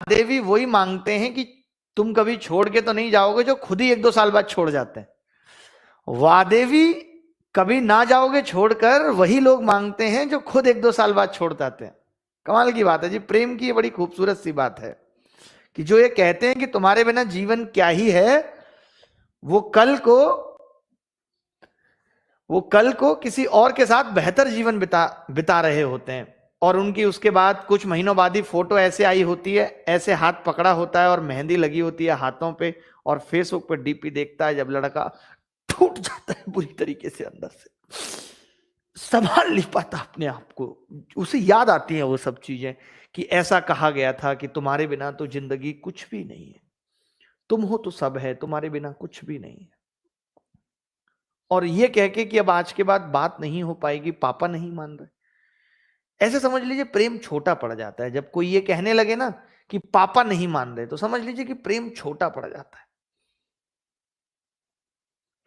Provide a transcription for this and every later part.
देवी वही मांगते हैं कि तुम कभी छोड़ के तो नहीं जाओगे जो खुद ही 1-2 साल बाद छोड़ जाते हैं। वादेवी कभी ना जाओगे छोड़कर वही लोग मांगते हैं जो खुद 1-2 साल बाद छोड़ जाते हैं। कमाल की बात है जी, प्रेम की ये बड़ी खूबसूरत सी बात है कि जो ये कहते हैं कि तुम्हारे बिना जीवन क्या ही है, वो कल को किसी और के साथ बेहतर जीवन बिता रहे होते हैं। और उनकी उसके बाद कुछ महीनों बाद ही फोटो ऐसे आई होती है, ऐसे हाथ पकड़ा होता है और मेहंदी लगी होती है हाथों पे, और फेसबुक पे डीपी देखता है जब लड़का टूट जाता है बुरी तरीके से, अंदर से संभाल नहीं पाता अपने आप को। उसे याद आती है वो सब चीजें कि ऐसा कहा गया था कि तुम्हारे बिना तो जिंदगी कुछ भी नहीं है, तुम हो तो सब है, तुम्हारे बिना कुछ भी नहीं है। और ये कह के कि अब आज के बाद बात नहीं हो पाएगी, पापा नहीं मान रहे, ऐसे समझ लीजिए प्रेम छोटा पड़ जाता है। जब कोई ये कहने लगे ना कि पापा नहीं मान रहे, तो समझ लीजिए कि प्रेम छोटा पड़ जाता है।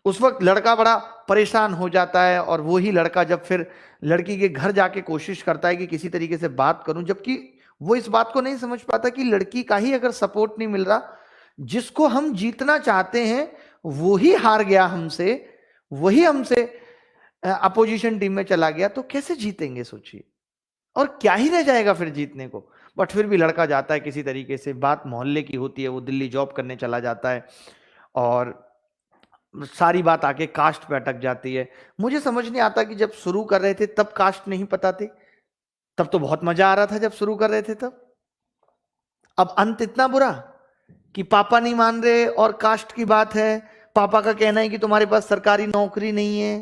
उस वक्त लड़का बड़ा परेशान हो जाता है, और वो ही लड़का जब फिर लड़की के घर जाके कोशिश करता है कि किसी तरीके से बात करूं, जबकि वो इस बात को नहीं समझ पाता कि लड़की का ही अगर सपोर्ट नहीं मिल रहा, जिसको हम जीतना चाहते हैं वो ही हार गया हमसे, वही हमसे अपोजिशन टीम में चला गया, तो कैसे जीतेंगे सोचिए। और क्या ही रह जाएगा फिर जीतने को। बट फिर भी लड़का जाता है किसी तरीके से, बात मोहल्ले की होती है, वो दिल्ली जॉब करने चला जाता है, और सारी बात आके कास्ट पे अटक जाती है। मुझे समझ नहीं आता कि जब शुरू कर रहे थे तब कास्ट नहीं पता थे, तब तो बहुत मजा आ रहा था जब शुरू कर रहे थे तब। अब अंत इतना बुरा कि पापा नहीं मान रहे और कास्ट की बात है। पापा का कहना है कि तुम्हारे पास सरकारी नौकरी नहीं है।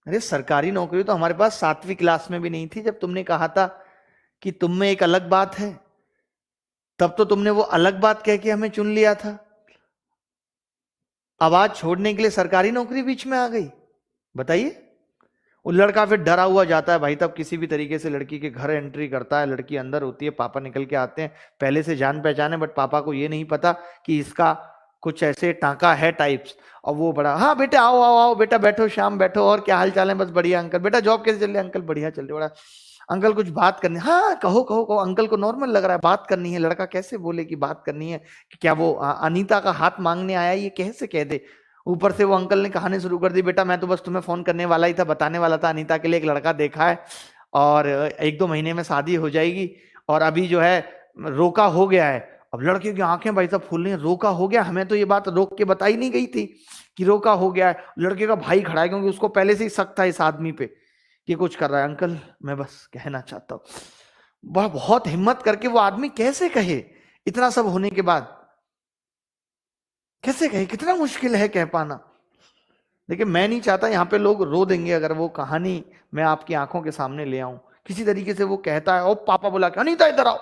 अरे सरकारी नौकरी तो हमारे पास 7वीं क्लास में भी नहीं थी जब तुमने कहा था कि तुम में एक अलग बात है। तब तो तुमने वो अलग बात कह के हमें चुन लिया था। आवाज छोड़ने के लिए सरकारी नौकरी बीच में आ गई। बताइए। वो लड़का फिर डरा हुआ जाता है भाई, तब किसी भी तरीके से लड़की के घर एंट्री करता है। लड़की अंदर होती है, पापा निकल के आते हैं, पहले से जान पहचान है, बट पापा को ये नहीं पता कि इसका कुछ ऐसे टांका है टाइप्स। और वो बड़ा, हाँ बेटा आओ आओ आओ बेटा बैठो, शाम बैठो, और क्या हाल चाल है? बस बढ़िया अंकल। बेटा जॉब कैसे चल रही है? अंकल बढ़िया चल रही है। बड़ा अंकल कुछ बात करनी? हाँ कहो कहो कहो। अंकल को नॉर्मल लग रहा है, बात करनी है। लड़का कैसे बोले कि बात करनी है? कि क्या वो अनीता का हाथ मांगने आया, ये कैसे कह दे? ऊपर से वो अंकल ने कहानी शुरू कर दी, बेटा मैं तो बस तुम्हें फोन करने वाला ही था, बताने वाला था अनीता के लिए एक लड़का देखा है और 1-2 महीने में शादी हो जाएगी, और अभी जो है रोका हो गया है। अब लड़के की आंखें भाई साहब फूल रही हैं, रोका हो गया? हमें तो ये बात रोक के बताई नहीं गई थी कि रोका हो गया है। लड़के का भाई खड़ा है, क्योंकि उसको पहले से ही शक था इस आदमी पे कि कुछ कर रहा है। अंकल मैं बस कहना चाहता हूँ। बहुत हिम्मत करके वो आदमी कैसे कहे इतना सब होने के बाद? कैसे कहे? कितना मुश्किल है कह पाना। देखिए मैं नहीं चाहता, यहाँ पे लोग रो देंगे अगर वो कहानी मैं आपकी आंखों के सामने ले आऊं। किसी तरीके से वो कहता है, ओ पापा बुला के, अनीता इधर आओ।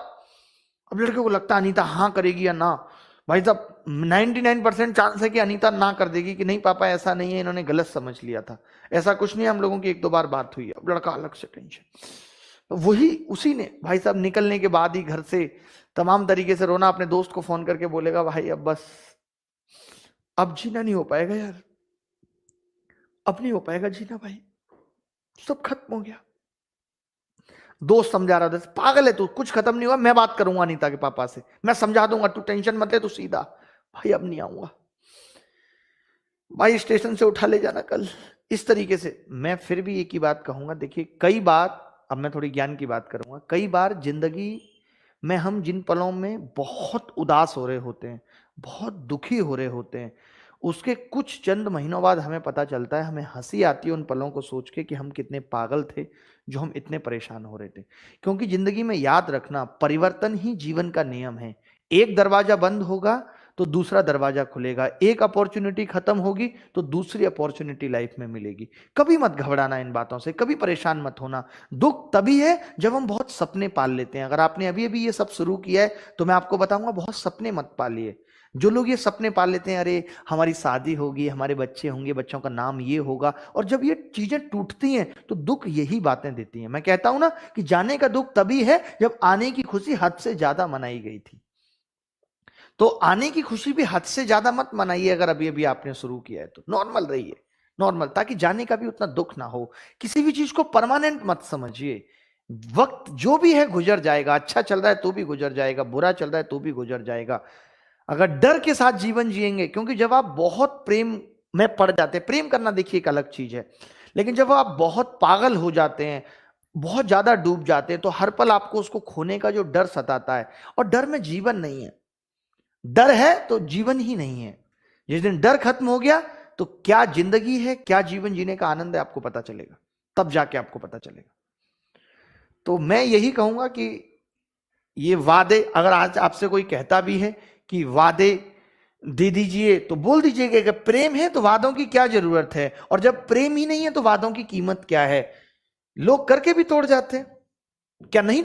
अब लड़के को लगता है अनीता हाँ करेगी या ना। भाई साहब 99% चांस है कि अनीता ना कर देगी कि नहीं पापा ऐसा नहीं है, इन्होंने गलत समझ लिया था, ऐसा कुछ नहीं, हम लोगों की 1-2 बार बात हुई है। अब लड़का अलग से टेंशन। तो वही उसी ने भाई साहब निकलने के बाद ही घर से तमाम तरीके से रोना, अपने दोस्त को फोन करके बोलेगा भाई अब बस, अब जीना नहीं हो पाएगा यार, अब नहीं हो पाएगा जीना भाई, सब खत्म हो गया। दोस्त समझा रहा था, पागल है तू, कुछ खत्म नहीं हुआ, मैं बात करूंगा अनीता के पापा से, मैं समझा दूंगा, तू टेंशन मत ले, तू सीधा। भाई अब नहीं आऊंगा भाई, स्टेशन से उठा ले जाना कल। इस तरीके से मैं फिर भी एक ही बात कहूंगा, देखिए कई बार, अब मैं थोड़ी ज्ञान की बात करूंगा, कई बार जिंदगी में हम जिन पलों में बहुत उदास हो रहे होते हैं, बहुत दुखी हो रहे होते हैं, उसके कुछ चंद महीनों बाद हमें पता चलता है, हमें हंसी आती है उन पलों को सोच के कि हम कितने पागल थे जो हम इतने परेशान हो रहे थे। क्योंकि जिंदगी में याद रखना, परिवर्तन ही जीवन का नियम है। एक दरवाजा बंद होगा तो दूसरा दरवाजा खुलेगा, एक अपॉर्चुनिटी खत्म होगी तो दूसरी अपॉर्चुनिटी लाइफ में मिलेगी। कभी मत घबराना इन बातों से, कभी परेशान मत होना। दुख तभी है जब हम बहुत सपने पाल लेते हैं। अगर आपने अभी अभी ये सब शुरू किया है तो मैं आपको बताऊंगा, बहुत सपने मत पालिए। जो लोग ये सपने पाल लेते हैं, अरे हमारी शादी होगी, हमारे बच्चे होंगे, बच्चों का नाम ये होगा, और जब ये चीजें टूटती हैं तो दुख यही बातें देती हैं। मैं कहता हूं ना कि जाने का दुख तभी है जब आने की खुशी हद से ज्यादा मनाई गई थी। तो आने की खुशी भी हद से ज्यादा मत मनाइए। अगर अभी अभी आपने शुरू किया है तो नॉर्मल रहिए, नॉर्मल, ताकि जाने का भी उतना दुख ना हो। किसी भी चीज को परमानेंट मत समझिए। वक्त जो भी है गुजर जाएगा, अच्छा चल रहा है तो भी गुजर जाएगा, बुरा चल रहा है तो भी गुजर जाएगा। अगर डर के साथ जीवन जिएंगे, क्योंकि जब आप बहुत प्रेम में पड़ जाते हैं, प्रेम करना देखिए एक अलग चीज है, लेकिन जब आप बहुत पागल हो जाते हैं, बहुत ज्यादा डूब जाते हैं, तो हर पल आपको उसको खोने का जो डर सताता है, और डर में जीवन नहीं है। डर है तो जीवन ही नहीं है। जिस दिन डर खत्म हो गया तो क्या जिंदगी है, क्या जीवन जीने का आनंद है, आपको पता चलेगा, तब जाके आपको पता चलेगा। तो मैं यही कहूंगा कि ये वादे, अगर आज आपसे कोई कहता भी है कि वादे दे दीजिए, तो बोल दीजिएगा कि प्रेम है तो वादों की क्या जरूरत है, और जब प्रेम ही नहीं है तो वादों की कीमत क्या है। लोग करके भी तोड़ जाते हैं, क्या नहीं